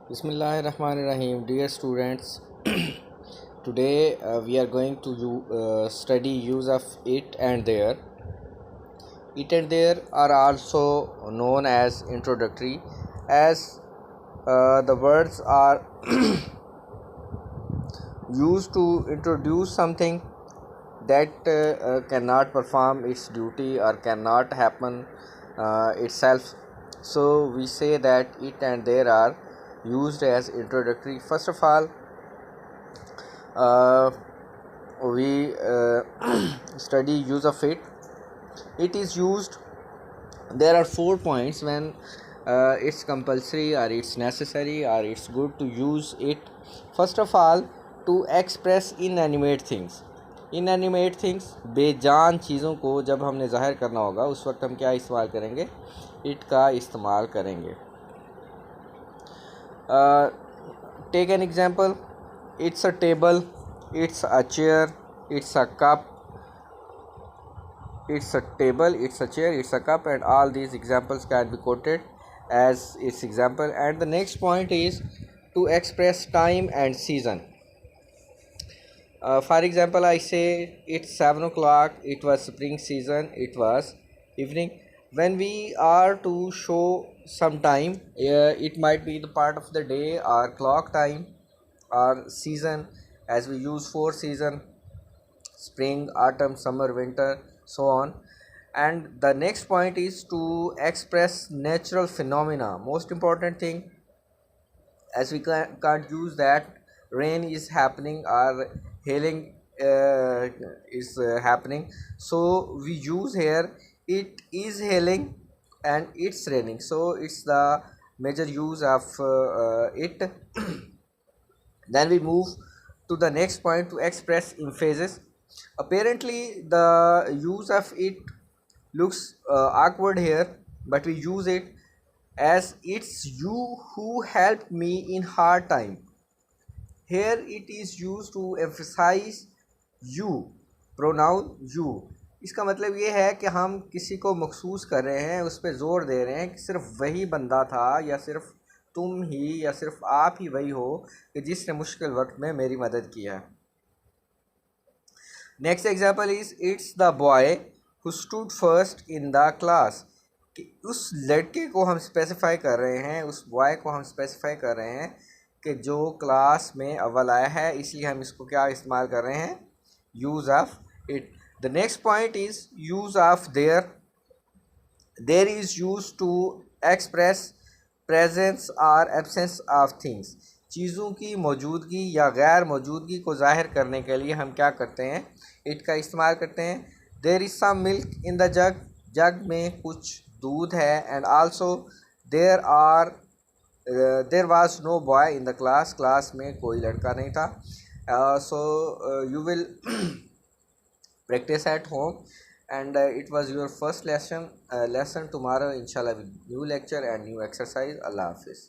Bismillahirrahmanirrahim. Dear students, today we are going to study use of it and there. It and there are also known as introductory, as the words are used to introduce something that cannot perform its duty or cannot happen itself. So we say that it and there are used as introductory. First of all, uh, we study use of it. It is used. There are 4 points when it's compulsory or it's necessary or it's good to use it. First of all, to express inanimate things. Inanimate things, बेजान चीज़ों को जब हमने ज़ाहिर करना होगा उस वक्त हम क्या इस्तेमाल करेंगे? इट का इस्तेमाल करेंगे. Take an example. It's a table, it's a chair, it's a cup, it's a table, it's a chair, it's a cup, and all these examples can be quoted as its example. And the next point is to express time and season. For example, I say it's 7 o'clock, it was spring season, it was evening. When we are to show some time, it might be the part of the day or clock time or season, as we use 4 season: spring, autumn, summer, winter, so on. And the next point is to express natural phenomena. Most important thing, as we can't use that rain is happening or hailing is happening, so we use here it is hailing and it's raining, so it's the major use of it. Then we move to the next point, to express emphasis. Apparently the use of it looks awkward here, but we use it as it's you who helped me in hard time. Here it is used to emphasize you, pronoun you. इसका मतलब ये है कि हम किसी को मखसूस कर रहे हैं, उस पर ज़ोर दे रहे हैं कि सिर्फ वही बंदा था, या सिर्फ तुम ही, या सिर्फ आप ही वही हो कि जिसने मुश्किल वक्त में मेरी मदद की है. Next example is it's the boy who stood first in the class. कि उस लड़के को हम स्पेसिफाई कर रहे हैं, उस बॉय को हम स्पेसिफाई कर रहे हैं कि जो क्लास में अव्वल आया है, इसलिए हम इसको क्या इस्तेमाल कर रहे हैं? Use of it. The next point is use of there. There is use to express presence और एब्सेंस ऑफ थिंग्स. चीज़ों की मौजूदगी या गैर मौजूदगी को ज़ाहिर करने के लिए हम क्या करते हैं? इट का इस्तेमाल करते हैं. There is some milk in the jug. Jug में कुछ दूध है. And also there was no boy in the class. Class में कोई लड़का नहीं था. So you will practice at home, and it was your first lesson tomorrow inshallah with new lecture and new exercise. Allah Hafiz.